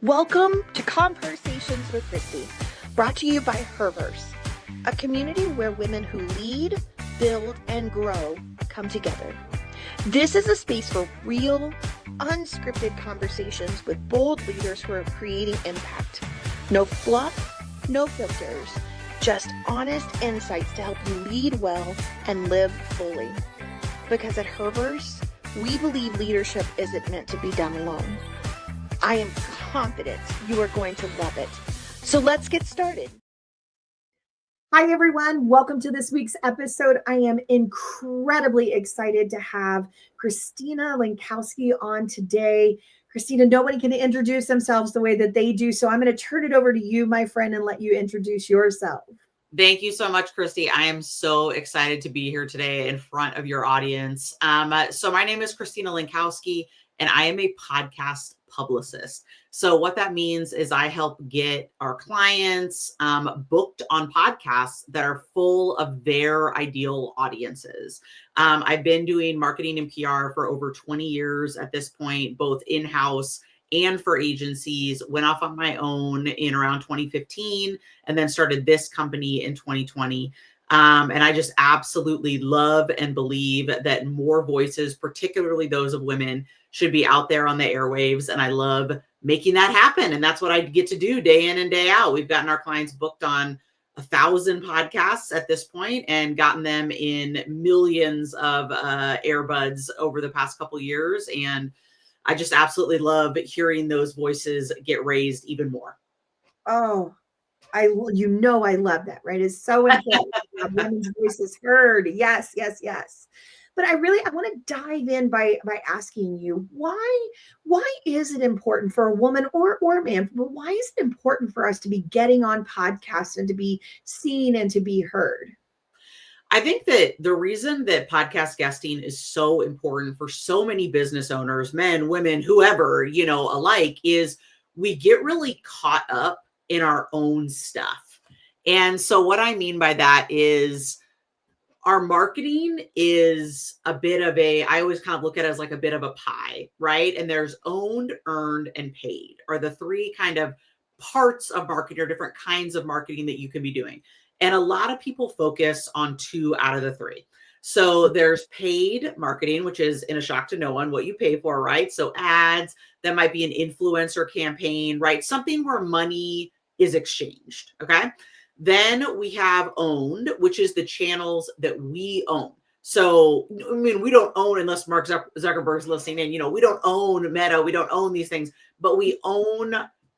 Welcome to ConvHERsations with Kristie, brought to you by Herverse, a community where women who lead, build, and grow come together. This is a space for real, unscripted conversations with bold leaders who are creating impact. No fluff, no filters, just honest insights to help you lead well and live fully. Because at Herverse, we believe leadership isn't meant to be done alone. I am confident you are going to love it. So let's get started. Hi, everyone. Welcome to this week's episode. I am incredibly excited to have Christina Lenkowski on today. Christina, nobody can introduce themselves the way that they do. So I'm going to turn it over to you, my friend, and let you introduce yourself. Thank you so much, Kristie. I am so excited to be here today in front of your audience. So my name is Christina Lenkowski, and I am a podcast publicist. So what that means is I help get our clients booked on podcasts that are full of their ideal audiences. I've been doing marketing and PR for over 20 years at this point, both in-house and for agencies. Went off on my own in around 2015 and then started this company in 2020. And I just absolutely love and believe that more voices, particularly those of women, should be out there on the airwaves. And I love making that happen. And that's what I get to do day in and day out. We've gotten our clients booked on 1,000 podcasts at this point and gotten them in millions of earbuds over the past couple of years. And I just absolutely love hearing those voices get raised even more. Oh, I love that, right? It's so important to have women's voices heard. Yes, yes, yes. But I want to dive in by asking you, why is it important for a woman or a man, but why is it important for us to be getting on podcasts and to be seen and to be heard? I think that the reason that podcast guesting is so important for so many business owners, men, women, whoever, alike, is we get really caught up in our own stuff. And so what I mean by that is our marketing is a bit of I always kind of look at it as like a bit of a pie, right? And there's owned, earned, and paid are the three kind of parts of marketing or different kinds of marketing that you can be doing. And a lot of people focus on 2 out of the 3. So there's paid marketing, which is, in a shock to no one, what you pay for, right? So ads, that might be an influencer campaign, right? Something where money is exchanged, okay? Then we have owned, which is the channels that we own. So, I mean, we don't own, unless Mark Zuckerberg's listening in, we don't own Meta, we don't own these things, but we own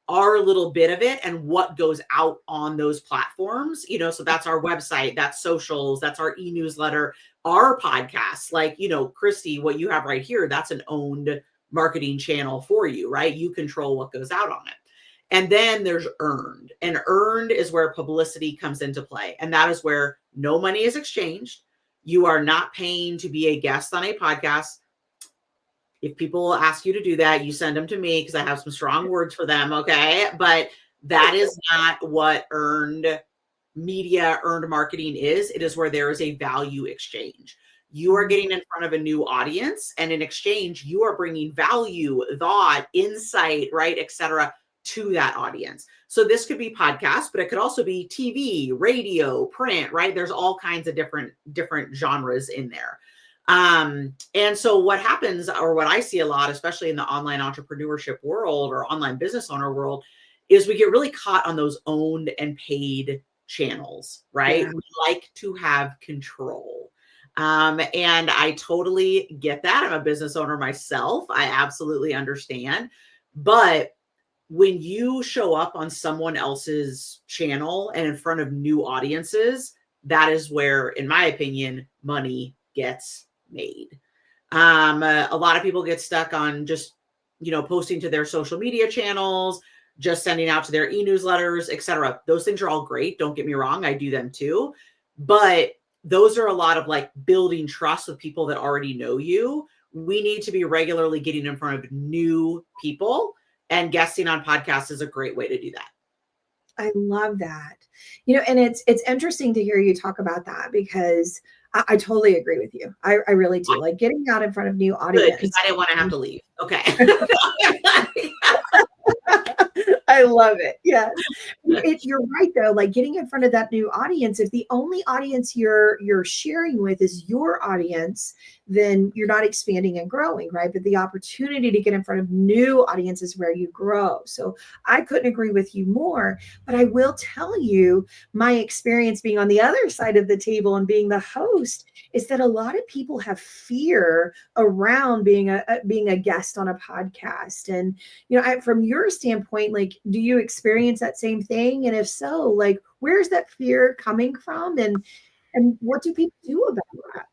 our little bit of it and what goes out on those platforms, so that's our website, that's socials, that's our e-newsletter, our podcasts, like, Kristie, what you have right here, that's an owned marketing channel for you, right? You control what goes out on it. And then there's earned, and earned is where publicity comes into play. And that is where no money is exchanged. You are not paying to be a guest on a podcast. If people ask you to do that, you send them to me because I have some strong words for them. Okay. But that is not what earned media, earned marketing is. It is where there is a value exchange. You are getting in front of a new audience, and in exchange, you are bringing value, thought, insight, right, et cetera, to that audience. So this could be podcasts, but it could also be TV, radio, print, right? There's all kinds of different genres in there. And so what happens, or what I see a lot, especially in the online entrepreneurship world or online business owner world, is we get really caught on those owned and paid channels, right? Yeah. We like to have control. And I totally get that. I'm a business owner myself. I absolutely understand. But when you show up on someone else's channel and in front of new audiences, that is where, in my opinion, money gets made. A lot of people get stuck on just, posting to their social media channels, just sending out to their e-newsletters, et cetera. Those things are all great. Don't get me wrong. I do them too. But those are a lot of like building trust with people that already know you. We need to be regularly getting in front of new people. And guesting on podcasts is a great way to do that. I love that. And it's interesting to hear you talk about that, because I totally agree with you. I really do. Like getting out in front of new audience. Good, because I didn't want to have to leave. Okay. love it. Yes. You're right though. Like getting in front of that new audience, if the only audience you're sharing with is your audience, then you're not expanding and growing, right? But the opportunity to get in front of new audiences where you grow. So I couldn't agree with you more, but I will tell you my experience being on the other side of the table and being the host is that a lot of people have fear around being a guest on a podcast. And from your standpoint, like, do you experience that same thing? And if so, like, where's that fear coming from? And what do people do about that?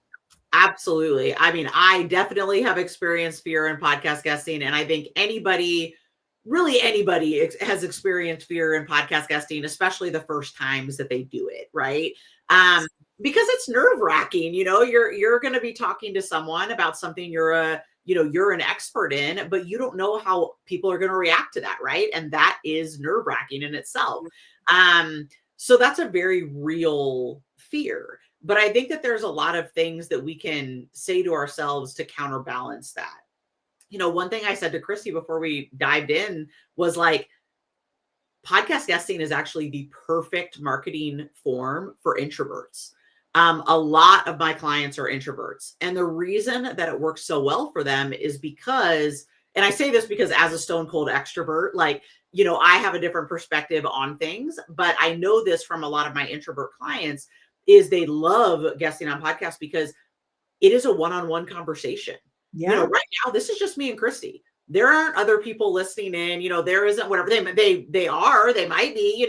Absolutely. I mean, I definitely have experienced fear in podcast guesting, and I think anybody has experienced fear in podcast guesting, especially the first times that they do it, right? Because it's nerve-wracking. You're going to be talking to someone about something you're an expert in, but you don't know how people are going to react to that, right? And that is nerve-wracking in itself. So that's a very real fear. But I think that there's a lot of things that we can say to ourselves to counterbalance that. One thing I said to Kristie before we dived in was like, podcast guesting is actually the perfect marketing form for introverts. A lot of my clients are introverts. And the reason that it works so well for them is because, and I say this because as a stone cold extrovert, like, I have a different perspective on things, but I know this from a lot of my introvert clients is they love guesting on podcasts because it is a one-on-one conversation. Yeah. Right now, this is just me and Kristie. There aren't other people listening in, there isn't whatever they might be,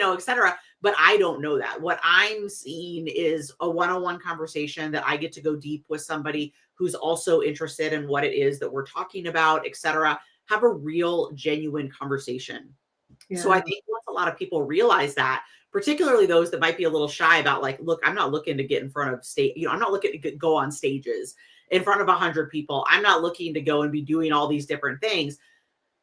et cetera. But I don't know that. What I'm seeing is a one-on-one conversation that I get to go deep with somebody who's also interested in what it is that we're talking about, et cetera. Have a real, genuine conversation. Yeah. So I think once a lot of people realize that, particularly those that might be a little shy about like, look, I'm not looking to get in front of stage, I'm not looking to go on stages in front of 100 people. I'm not looking to go and be doing all these different things.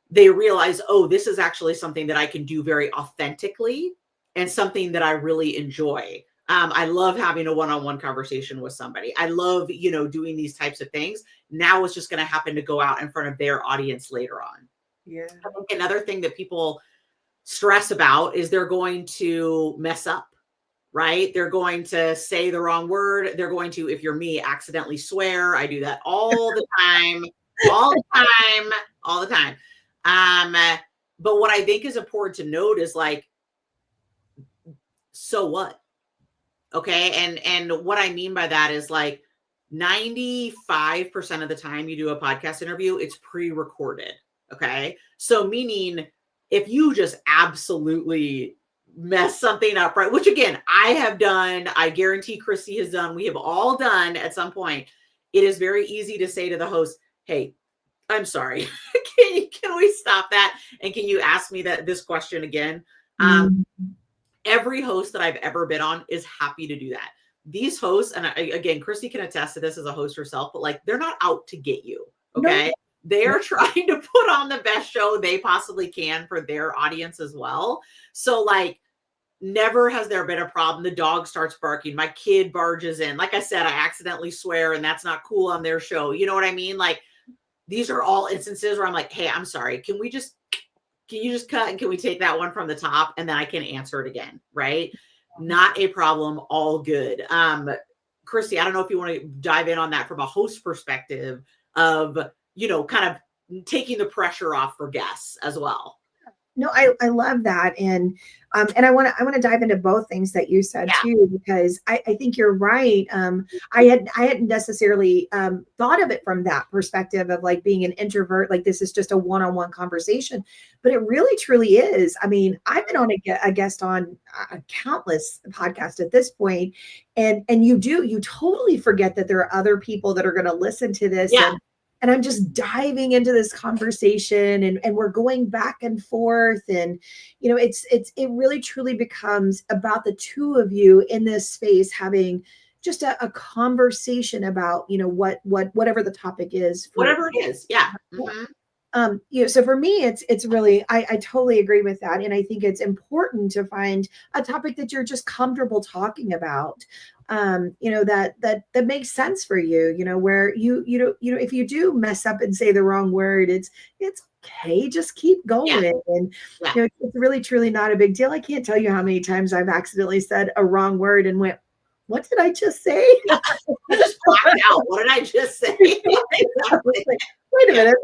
They realize, oh, this is actually something that I can do very authentically and something that I really enjoy. I love having a one-on-one conversation with somebody. I love, doing these types of things. Now it's just going to happen to go out in front of their audience later on. Yeah. I think another thing that people stress about is they're going to mess up, right? They're going to say the wrong word. They're going to, if you're me, accidentally swear. I do that all the time, all the time. But what I think is important to note is like, so what? Okay. And what I mean by that is like 95% of the time you do a podcast interview, it's pre-recorded. Okay. So meaning if you just absolutely mess something up, right? Which again, I have done, I guarantee Kristie has done, we have all done at some point. It is very easy to say to the host, hey, I'm sorry. Can we stop that? And can you ask me this question again? Every host that I've ever been on is happy to do that. These hosts, and again, Kristie can attest to this as a host herself, but like, they're not out to get you. Okay. No. They are trying to put on the best show they possibly can for their audience as well. So like, never has there been a problem. The dog starts barking. My kid barges in. Like I said, I accidentally swear and that's not cool on their show. You know what I mean? Like these are all instances where I'm like, hey, I'm sorry. Can you just cut and can we take that one from the top and then I can answer it again? Right. Not a problem. All good. Kristie, I don't know if you want to dive in on that from a host perspective of, kind of taking the pressure off for guests as well. No, I love that. And I want to dive into both things that you said too, because I think you're right. I hadn't necessarily thought of it from that perspective of like being an introvert, like this is just a one-on-one conversation, but it really truly is. I mean, I've been on a guest on a countless podcast at this point, and you totally forget that there are other people that are going to listen to this. Yeah. And I'm just diving into this conversation and we're going back and forth. And, it really truly becomes about the two of you in this space, having just a conversation about, whatever the topic is. Whatever it is. Yeah. Mm-hmm. So for me, it's really, I totally agree with that. And I think it's important to find a topic that you're just comfortable talking about. That makes sense for you, where if you do mess up and say the wrong word, it's okay. Just keep Yeah. going. And Yeah. it's really truly not a big deal. I can't tell you how many times I've accidentally said a wrong word and went, what did I just say? I just blacked out. What did I just say? Exactly. Wait a minute,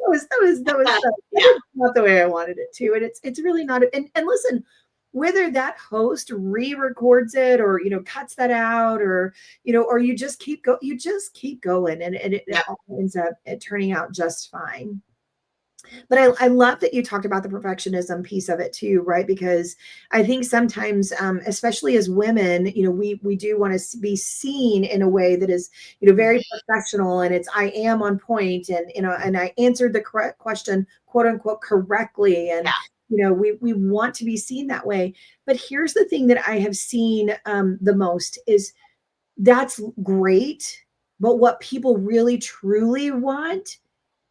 that Yeah. not the way I wanted it to. And it's really not. And listen, whether that host re-records it or cuts that out or or you just keep going and it Yep. all ends up turning out just fine. But I love that you talked about the perfectionism piece of it too, right? Because I think sometimes, especially as women, we do want to be seen in a way that is, very professional, and it's I am on point, and and I answered the correct question, quote unquote, correctly, and Yeah. we want to be seen that way. But here's the thing that I have seen the most is that's great, but what people really truly want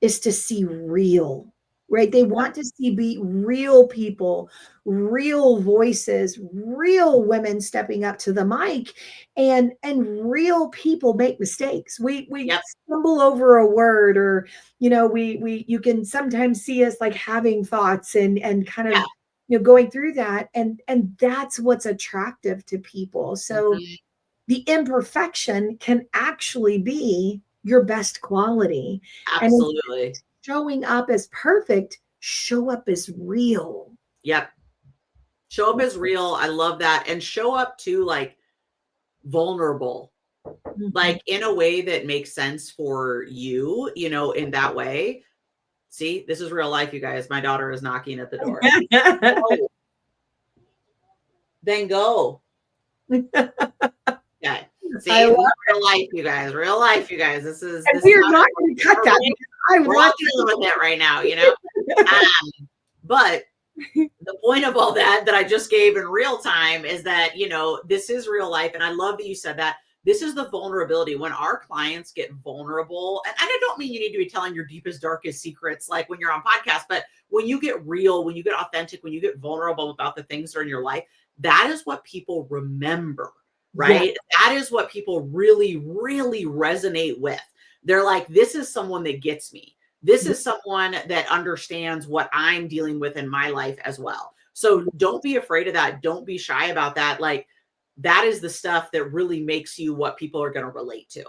is to see real, right? They want to be real people, real voices, real women stepping up to the mic, and real people make mistakes. We Yep. stumble over a word, or we you can sometimes see us like having thoughts and kind of going through that, and that's what's attractive to people. So Mhm. the imperfection can actually be your best quality. And Absolutely. showing up as perfect, show up as real. Yep. Show up as real. I love that. And show up too, like vulnerable, Mhm. like in a way that makes sense for you, in that way. See, this is real life, you guys. My daughter is knocking at the door. Oh, then go. Okay. I See, love this is real life, you guys. Real life, you guys. This is and we are how not going to cut that. I we're all want dealing with it right now, But the point of all that I just gave in real time is that, this is real life. And I love that you said that. This is the vulnerability when our clients get vulnerable. And I don't mean you need to be telling your deepest, darkest secrets like when you're on podcast, but when you get real, when you get authentic, when you get vulnerable about the things that are in your life, that is what people remember, right? Yes. That is what people really, really resonate with. They're like, this is someone that gets me. This is someone that understands what I'm dealing with in my life as well. So don't be afraid of that. Don't be shy about that. Like that is the stuff that really makes you what people are going to relate to.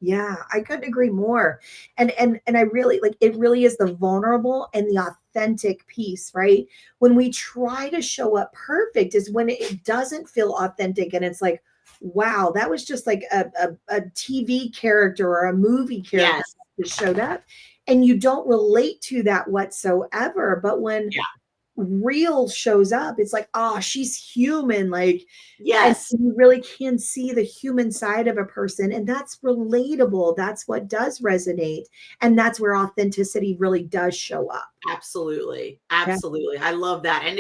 Yeah, I couldn't agree more. And I really like it really is the vulnerable and the authentic piece, right? When we try to show up perfect is when it doesn't feel authentic and it's like, wow, that was just like a TV character or a movie character Yes. that showed up. And you don't relate to that whatsoever. But when Yeah. real shows up, it's like, oh, she's human, like, and Yes. you really can see the human side of a person, and that's relatable. That's what does resonate, and that's where authenticity really does show up. Absolutely. Yeah. Absolutely. I love that. And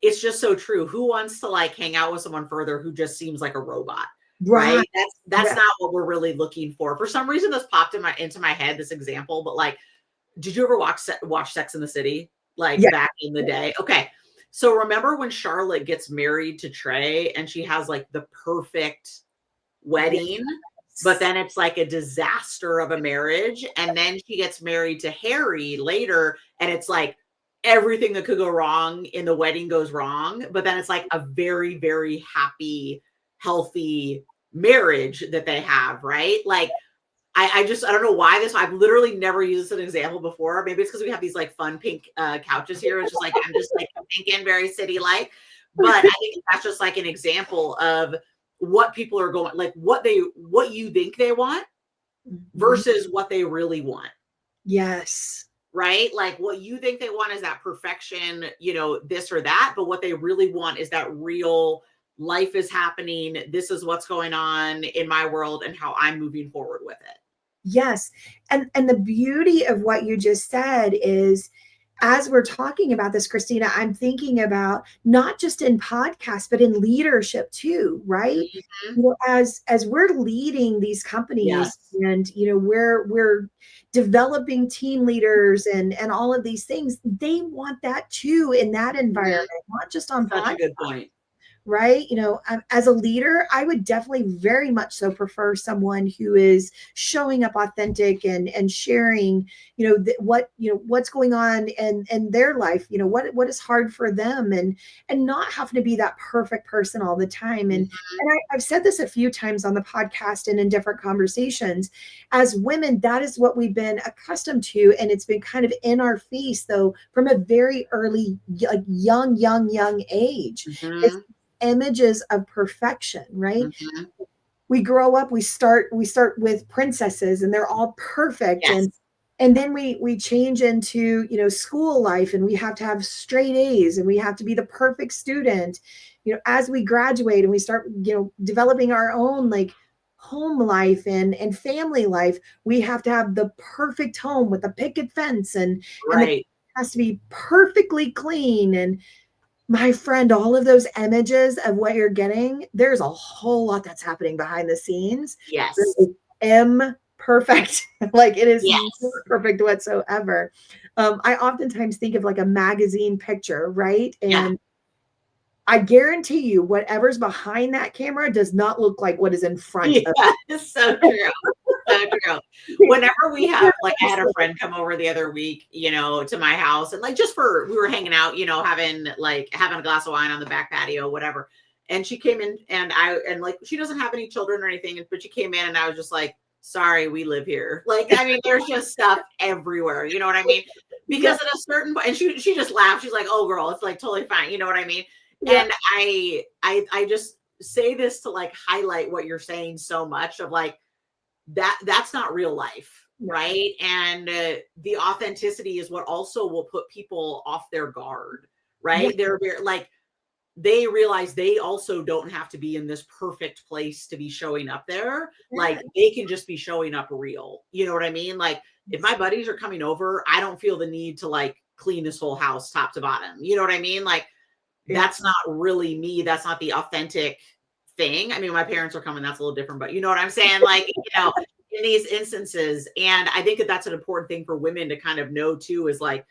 it's just so true. Who wants to like hang out with someone further who just seems like a robot? Right. Right. That's Yeah. not what we're really looking for. For some reason, this popped into my head, this example, but like, did you ever watch Sex in the City? Like Yeah. back in the day? Okay. So remember when Charlotte gets married to Trey and she has like the perfect wedding, but then it's like a disaster of a marriage. And then she gets married to Harry later, and it's like everything that could go wrong in the wedding goes wrong. But then it's like a very, very happy, healthy marriage that they have, right? Like I don't know why I've literally never used this as an example before. Maybe it's because we have these like fun pink couches here. It's just like, I'm just like thinking very city-like, but I think that's just like an example of what people are going, like what you think they want versus what they really want. Yes. Right? Like what you think they want is that perfection, this or that, but what they really want is that real life is happening. This is what's going on in my world and how I'm moving forward with it. Yes. And the beauty of what you just said is as we're talking about this, Christina, I'm thinking about not just in podcasts, but in leadership too, right? Mhm. You know, as we're leading these companies Yes. and we're developing team leaders and all of these things, they want that too in that Mhm. environment, not just on Such a podcasts. good point. Right? You know, as a leader, I would definitely very much so prefer someone who is showing up authentic and sharing, you know, what, you know, what's going on in their life, you know, what is hard for them and not having to be that perfect person all the time. Mhm. I've said this a few times on the podcast and in different conversations. As women, that is what we've been accustomed to, and it's been kind of in our face though from a very early, like young age. It's Mhm. images of perfection, right? Mhm. We grow up, we start with princesses and they're all perfect, Yes. and then we change into, you know, school life, and we have to have straight A's and we have to be the perfect student. You know, as we graduate and we start, you know, developing our own like home life and family life, we have to have the perfect home with the picket fence, and the Right. has to be perfectly clean. And my friend, all of those images of what you're getting, there's a whole lot that's happening behind the scenes. That Yes. is imperfect. Like it is not Yes. perfect whatsoever. I oftentimes think of like a magazine picture, right? Yeah. And I guarantee you, whatever's behind that camera does not look like what is in front Yeah. of It's so true. So true. it. Whenever we have, like, I had a friend come over the other week, you know, to my house, and like just for we were hanging out, you know, having a glass of wine on the back patio, whatever. And she came in, and like she doesn't have any children or anything, but she came in and I was just like, sorry, we live here. Like, I mean, there's just stuff everywhere. You know what I mean? Yeah, Because at a certain point, and she just laughed. She's like, oh girl, it's like totally fine. You know what I mean? yeah, And I just say this to like highlight what you're saying so much of like that's not real life, no, right? And the authenticity is what also will put people off their guard, yeah, right? They're very, like, they realize they also don't have to be in this perfect place to be showing up there. yeah. Like they can just be showing up real. You know what I mean? Like if my buddies are coming over, I don't feel the need to like clean this whole house top to bottom. You know what I mean? Like Yeah. that's not really me. That's not the authentic thing. I mean, my parents are coming, that's a little different, but you know what I'm saying? Like, you know, in these instances. And I think that that's an important thing for women to kind of know too, is like,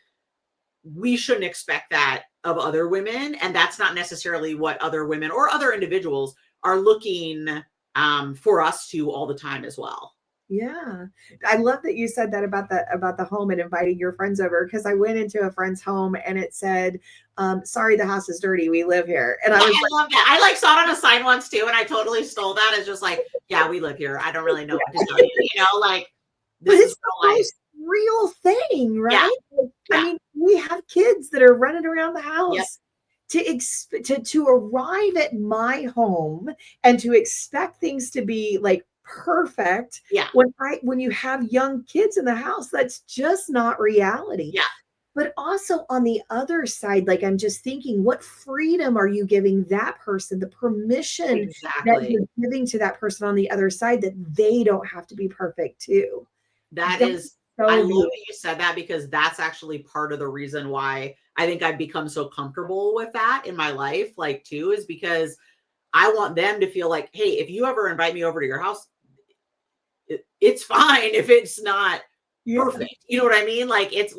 we shouldn't expect that of other women. And that's not necessarily what other women or other individuals are looking for us to all the time as well. Yeah. I love that you said that about the home and inviting your friends over, because I went into a friend's home and it said, sorry, the house is dirty. We live here. And I Yeah, was I love that. I like saw it on a sign once too, and I totally stole that. It's just like, yeah, we live here. I don't really know what to tell you. You know, like but this is it's the real life. most real thing, Yeah, right? Like, I yeah, mean, we have kids that are running around the yep, house to arrive at my home and to expect things to be like perfect yeah, when you have young kids in the house, that's just not reality. yeah. But also on the other side, like I'm just thinking, what freedom are you giving that person, the permission that Exactly. you're giving to that person on the other side, that they don't have to be perfect too. That That's is, I so love beautiful. that you said that because that's actually part of the reason why I think I've become so comfortable with that in my life, like too, is because I want them to feel like, hey, if you ever invite me over to your house, it's fine if it's not Yeah. perfect. You know what I mean? Like it's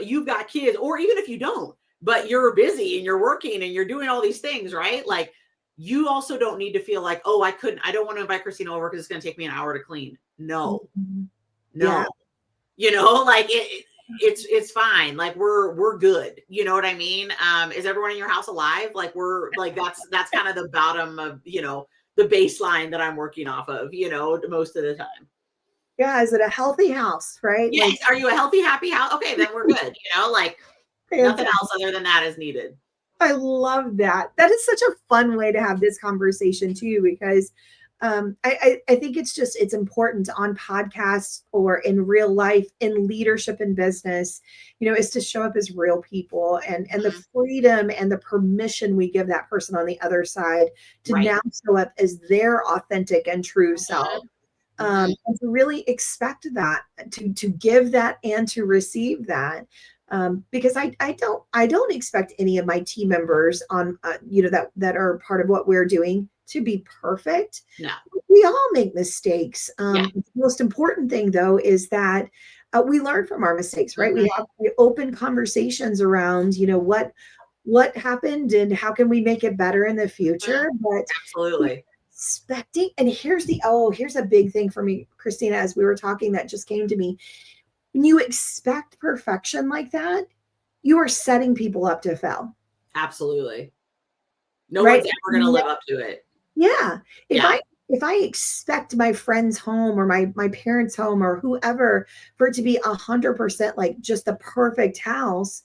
you've got kids, or even if you don't, but you're busy and you're working and you're doing all these things, right? Like you also don't need to feel like, oh, I don't want to invite Christina over because it's going to take me an hour to clean. No, Mhm. Yeah. no, you know, like it's fine. Like we're good. You know what I mean? Is everyone in your house alive? Like we're like that's kind of the bottom of, you know, the baseline that I'm working off of, you know, most of the time. Yeah. Is it a healthy house? Right? Yes. Like, Are you a healthy, happy house? Okay, then we're good. You know, like nothing else other than that is needed. I love that. That is such a fun way to have this conversation too, because I think it's important on podcasts or in real life, in leadership and business, you know, is to show up as real people, and the Mhm. freedom and the permission we give that person on the other side to Right. now show up as their authentic and true self. Mhm. Mhm. And to really expect that, to give that and to receive that. Because I don't expect any of my team members on, that are part of what we're doing to be perfect. No. We all make mistakes. Yeah. The most important thing though is that we learn from our mistakes, right? Mm-hmm. We have open conversations around, what happened and how can we make it better in the future. But absolutely, expecting, and here's a big thing for me, Christina, as we were talking, that just came to me. When you expect perfection like that, you are setting people up to fail. Absolutely. No right? one's ever going to live up to it. Yeah. Yeah. If I expect my friend's home or my parents' home or whoever for it to be 100% like just the perfect house,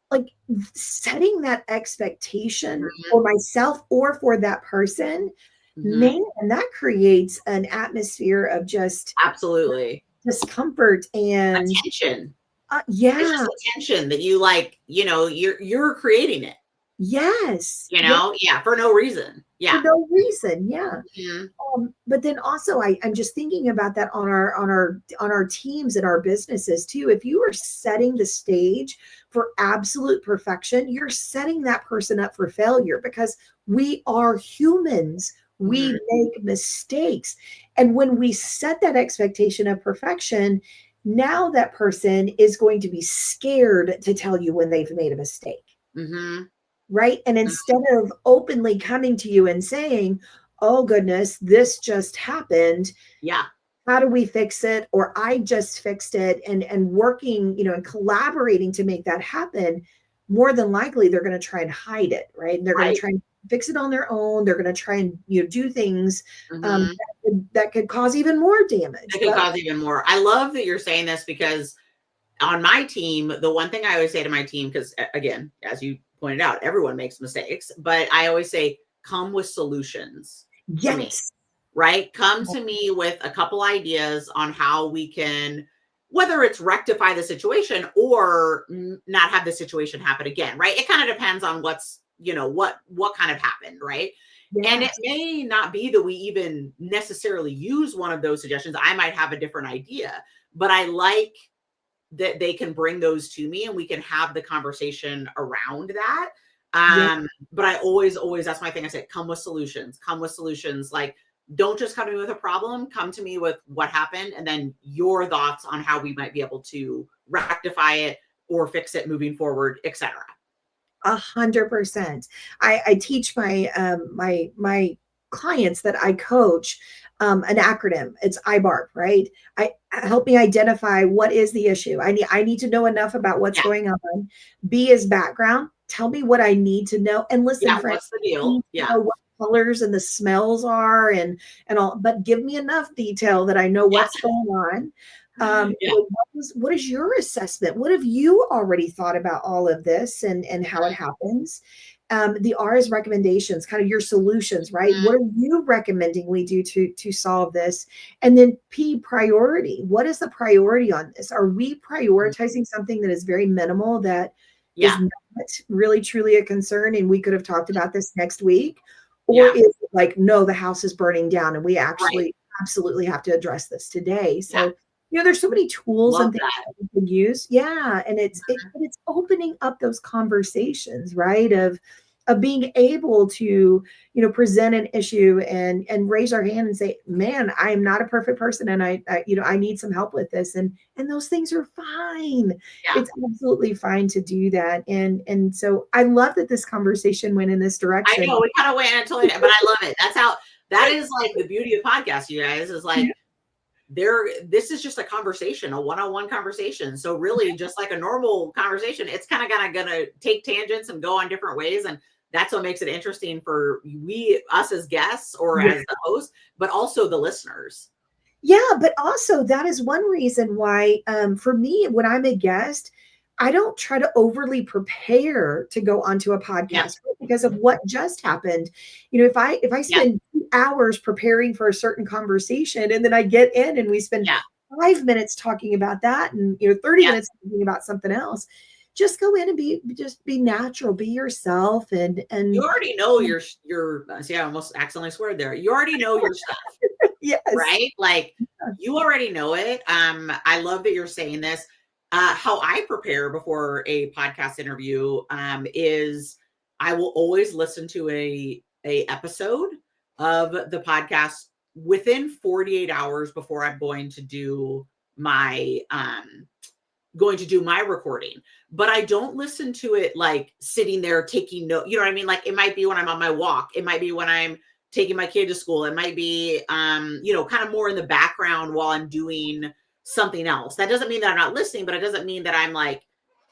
like setting that expectation for myself or for that person, man, that creates an atmosphere of just absolutely discomfort and attention. Yeah. It's just attention that you like, you're creating it. Yes. Yeah, for no reason. Yeah. For no reason. Yeah. Mm-hmm. But then also I'm just thinking about that on our teams and our businesses too. If you are setting the stage for absolute perfection, you're setting that person up for failure, because we are humans. We make mistakes. And when we set that expectation of perfection, now that person is going to be scared to tell you when they've made a mistake. Right. And instead of openly coming to you and saying, oh goodness, this just happened. Yeah. How do we fix it? Or I just fixed it, and working, and collaborating to make that happen, more than likely they're going to try and hide it. Right. And they're going to try and fix it on their own. They're going to try and, do things that could cause even more damage. It could cause even more. I love that you're saying this, because on my team, the one thing I always say to my team, because again, as you pointed out, everyone makes mistakes, but I always say, come with solutions. Yes. To me, right? Come to me with a couple ideas on how we can, whether it's rectify the situation or not have the situation happen again, right? It kind of depends on what's, what kind of happened, right? Yes. And it may not be that we even necessarily use one of those suggestions. I might have a different idea, but I like that they can bring those to me and we can have the conversation around that. But I always, that's my thing. I say, come with solutions. Like, don't just come to me with a problem, come to me with what happened, and then your thoughts on how we might be able to rectify it or fix it moving forward, etc. 100%. I teach my clients that I coach an acronym. It's IBARP, right? Help me identify what is the issue. I need to know enough about what's going on. B is background. Tell me what I need to know. And listen, friends, what's the deal? Know what colors and the smells are and all, but give me enough detail that I know what's going on. What is your assessment? What have you already thought about all of this and how it happens? The R is recommendations, kind of your solutions, right? What are you recommending we do to solve this? And then P, priority. What is the priority on this? Are we prioritizing something that is very minimal, that is not really truly a concern, and we could have talked about this next week? Or is it like, no, the house is burning down and we actually absolutely have to address this today? So there's so many tools and things that we can use. Yeah. And it's opening up those conversations, right? Of being able to, present an issue and raise our hand and say, man, I am not a perfect person. And I need some help with this. And those things are fine. Yeah. It's absolutely fine to do that. And so I love that this conversation went in this direction. I know we kind of went until, but I love it. That is like the beauty of podcasts, you guys, is like, this is just a conversation, a one-on-one conversation. So really, just like a normal conversation, it's kind of gonna take tangents and go on different ways. And that's what makes it interesting for us as guests or as the host, but also the listeners. Yeah, but also that is one reason why, for me, when I'm a guest, I don't try to overly prepare to go onto a podcast because of what just happened. If I spend 2 hours preparing for a certain conversation, and then I get in and we spend 5 minutes talking about that, and 30 minutes talking about something else, just go in and be natural, be yourself, and you already know your see, I almost accidentally swear there. You already know your stuff. Yes. Right? Like you already know it. I love that you're saying this. How I prepare before a podcast interview is I will always listen to a episode of the podcast within 48 hours before I'm going to do my recording. But I don't listen to it like sitting there taking note. You know what I mean? Like it might be when I'm on my walk. It might be when I'm taking my kid to school. It might be kind of more in the background while I'm doing something else. That doesn't mean that I'm not listening, but it doesn't mean that I'm like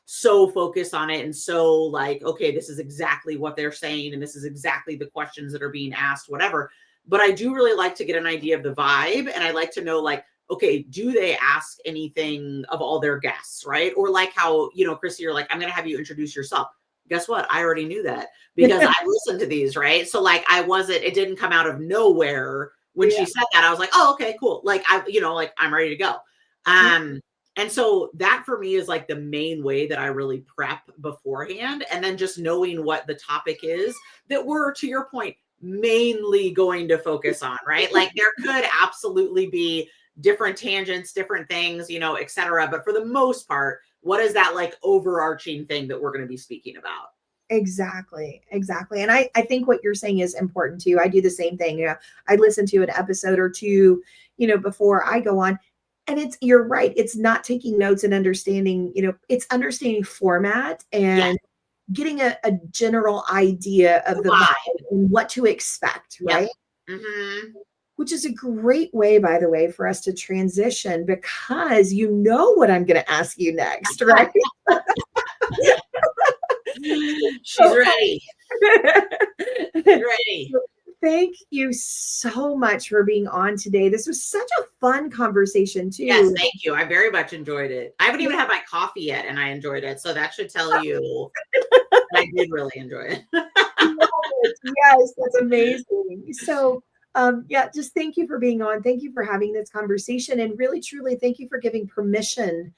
so focused on it and so like, okay, this is exactly what they're saying and this is exactly the questions that are being asked, whatever. But I do really like to get an idea of the vibe, and I like to know, like, okay, do they ask anything of all their guests, right? Or like how, Kristie, you're like, I'm going to have you introduce yourself. Guess what? I already knew that because I listened to these, right? So like it didn't come out of nowhere when she said that. I was like, oh, okay, cool. Like I'm ready to go. And so that for me is like the main way that I really prep beforehand. And then just knowing what the topic is that we're, to your point, mainly going to focus on, right? Like there could absolutely be different tangents, different things, et cetera. But for the most part, what is that like overarching thing that we're going to be speaking about? Exactly. And I think what you're saying is important too. I do the same thing. I listen to an episode or two, before I go on. And you're right. It's not taking notes and understanding, it's understanding format and getting a general idea of the vibe and what to expect, right? Mm-hmm. Which is a great way, by the way, for us to transition because you know what I'm going to ask you next, right? She's ready. Ready. Thank you so much for being on today. This was such a fun conversation too. Yes, thank you. I very much enjoyed it. I haven't even had my coffee yet and I enjoyed it. So that should tell you I did really enjoy it. Yes, that's amazing. So just thank you for being on. Thank you for having this conversation. And really, truly, thank you for giving permission,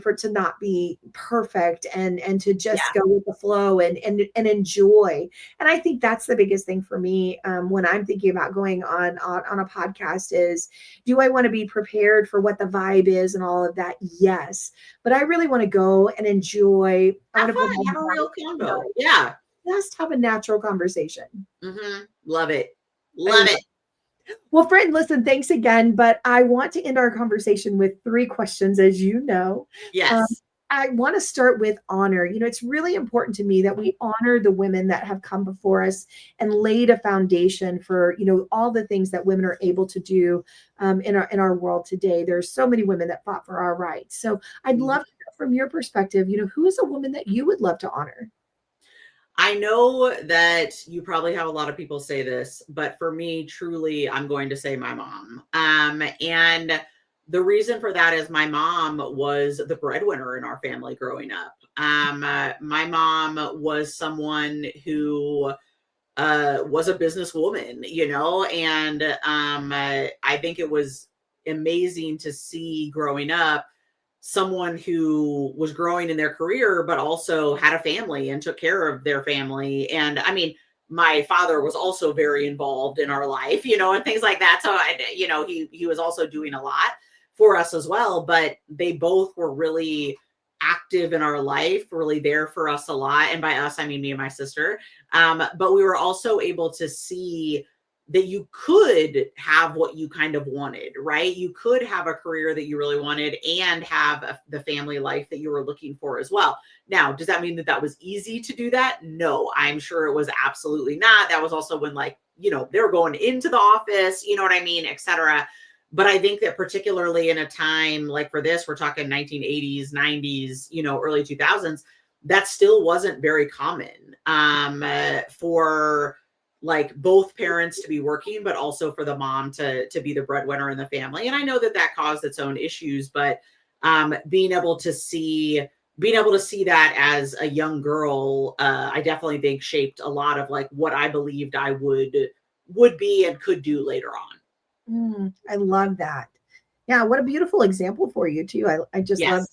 for it to not be perfect and to just go with the flow and enjoy. And I think that's the biggest thing for me when I'm thinking about going on a podcast is, do I want to be prepared for what the vibe is and all of that? Yes. But I really want to go and enjoy. Have fun. Have a real combo. Yeah. Just have a natural conversation. Mm-hmm. Love it. Love it. Well, friend, listen, thanks again. But I want to end our conversation with 3 questions, as you know. Yes. I want to start with honor. It's really important to me that we honor the women that have come before us and laid a foundation for, all the things that women are able to do in our world today. There's so many women that fought for our rights. So I'd love to know from your perspective, who is a woman that you would love to honor? I know that you probably have a lot of people say this, but for me, truly, I'm going to say my mom. And the reason for that is my mom was the breadwinner in our family growing up. My mom was someone who was a businesswoman, and I think it was amazing to see growing up someone who was growing in their career, but also had a family and took care of their family. And I mean, my father was also very involved in our life, and things like that. So he was also doing a lot for us as well, but they both were really active in our life, really there for us a lot. And by us, I mean me and my sister. But we were also able to see that you could have what you kind of wanted, right? You could have a career that you really wanted and have the family life that you were looking for as well. Now, does that mean that that was easy to do that? No, I'm sure it was absolutely not. That was also when they were going into the office, you know what I mean, et cetera. But I think that particularly in a time like for this, we're talking 1980s, 90s, early 2000s, that still wasn't very common for like both parents to be working, but also for the mom to be the breadwinner in the family. And I know that caused its own issues, but being able to see that as a young girl, I definitely think shaped a lot of like what I believed I would be and could do later on. I love that. Yeah, what a beautiful example for you too. I just love.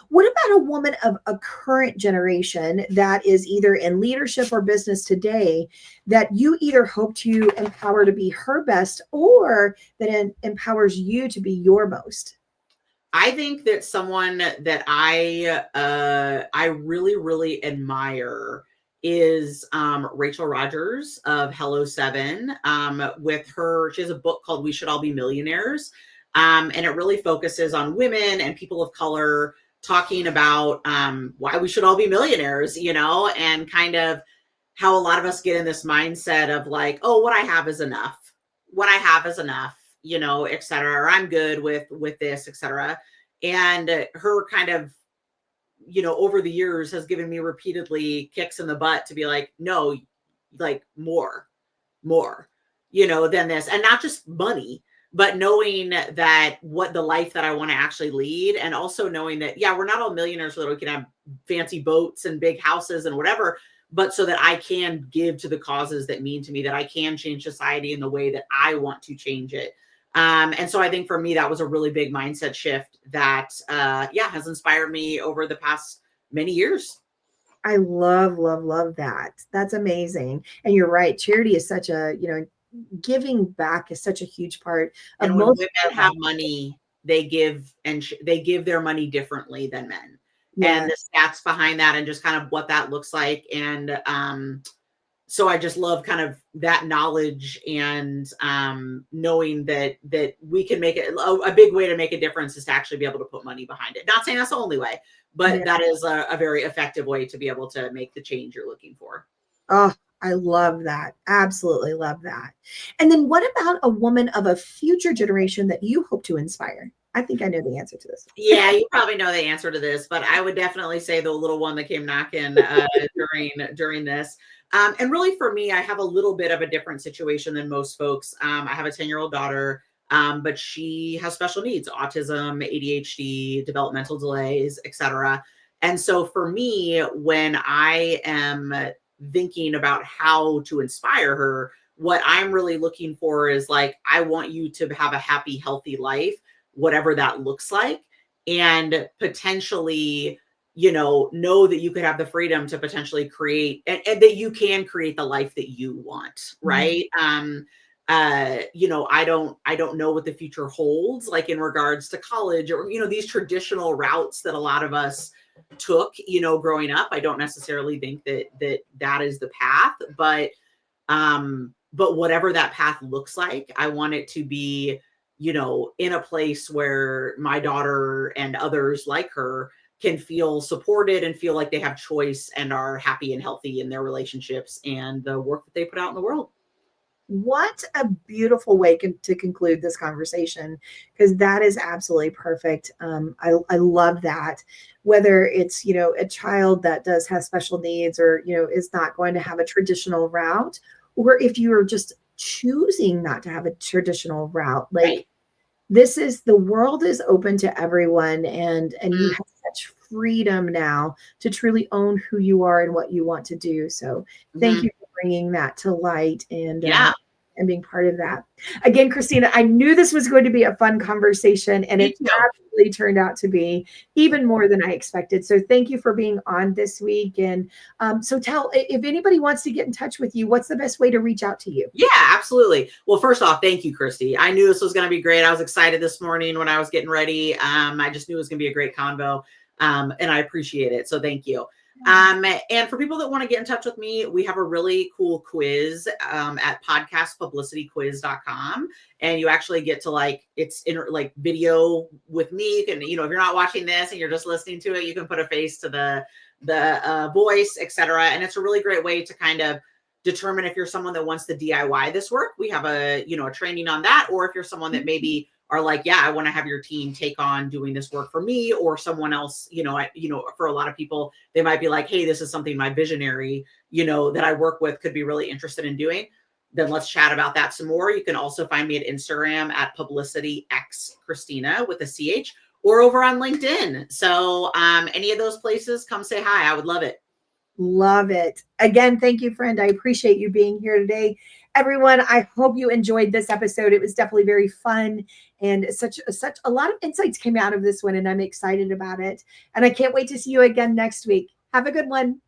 What about a woman of a current generation that is either in leadership or business today that you either hope to empower to be her best or that empowers you to be your most? I think that someone that I really, really admire is Rachel Rogers of Hello Seven. With her, she has a book called We Should All Be Millionaires. And it really focuses on women and people of color talking about why we should all be millionaires, and kind of how a lot of us get in this mindset of like, oh, what I have is enough. What I have is enough, et cetera, or I'm good with this, et cetera. And her kind of, over the years has given me repeatedly kicks in the butt to be like, no, like more, than this. And not just money, but knowing that what the life that I want to actually lead. And also knowing that, yeah, we're not all millionaires so that we can have fancy boats and big houses and whatever, but so that I can give to the causes that mean to me, that I can change society in the way that I want to change it. And so I think for me, that was a really big mindset shift that, has inspired me over the past many years. I love, love, love that. That's amazing. And you're right. Charity is such a, giving back is such a huge part of and when most women have money, they give and they give their money differently than men. Yes. And the stats behind that and just kind of what that looks like. And so I just love kind of that knowledge and knowing that we can make it a big way to make a difference is to actually be able to put money behind it. Not saying that's the only way, but that is a very effective way to be able to make the change you're looking for. Oh, I love that. Absolutely love that. And then what about a woman of a future generation that you hope to inspire? I think I know the answer to this. Yeah, you probably know the answer to this, but I would definitely say the little one that came knocking during this. And really for me, I have a little bit of a different situation than most folks. I have a 10-year-old daughter, but she has special needs, autism, ADHD, developmental delays, etc. And so for me, when I am thinking about how to inspire her, what I'm really looking for is like, I want you to have a happy, healthy life, whatever that looks like, and potentially, know that you could have the freedom to potentially create and that you can create the life that you want. Right. I don't know what the future holds, like in regards to college or, these traditional routes that a lot of us took, growing up. I don't necessarily think that is the path, but whatever that path looks like, I want it to be, in a place where my daughter and others like her can feel supported and feel like they have choice and are happy and healthy in their relationships and the work that they put out in the world. What a beautiful way to conclude this conversation, because that is absolutely perfect. I love that. Whether it's, a child that does have special needs or, is not going to have a traditional route, or if you are just choosing not to have a traditional route, like right. the world is open to everyone, and you have such freedom now to truly own who you are and what you want to do. So thank you for bringing that to light and being part of that. Again, Christina, I knew this was going to be a fun conversation, and it absolutely turned out to be even more than I expected. So thank you for being on this week. And so tell, if anybody wants to get in touch with you, what's the best way to reach out to you? Yeah, absolutely. Well, first off, thank you, Kristie. I knew this was going to be great. I was excited this morning when I was getting ready. I just knew it was going to be a great convo, and I appreciate it. So thank you. And for people that want to get in touch with me, we have a really cool quiz at podcastpublicityquiz.com. And you actually get to it's in video with me. You can, if you're not watching this and you're just listening to it, you can put a face to the voice, etc. And it's a really great way to kind of determine if you're someone that wants to DIY this work. We have a training on that. Or if you're someone that maybe are like, yeah, I want to have your team take on doing this work for me or someone else, for a lot of people, they might be like, hey, this is something my visionary, that I work with could be really interested in doing. Then let's chat about that some more. You can also find me at Instagram at publicityxchristina with a CH, or over on LinkedIn. So any of those places, come say hi. I would love it. Love it. Again, thank you, friend. I appreciate you being here today. Everyone, I hope you enjoyed this episode. It was definitely very fun, and such a lot of insights came out of this one, and I'm excited about it. And I can't wait to see you again next week. Have a good one.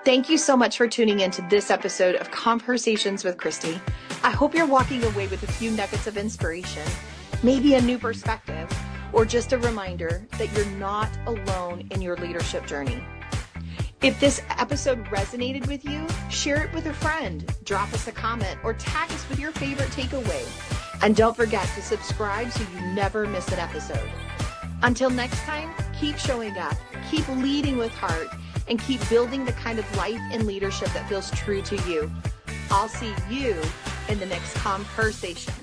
Thank you so much for tuning into this episode of ConvHERsations with Kristie. I hope you're walking away with a few nuggets of inspiration, maybe a new perspective, or just a reminder that you're not alone in your leadership journey. If this episode resonated with you, share it with a friend, drop us a comment, or tag us with your favorite takeaway. And don't forget to subscribe so you never miss an episode. Until next time, keep showing up, keep leading with heart, and keep building the kind of life and leadership that feels true to you. I'll see you in the next ConvHERsation.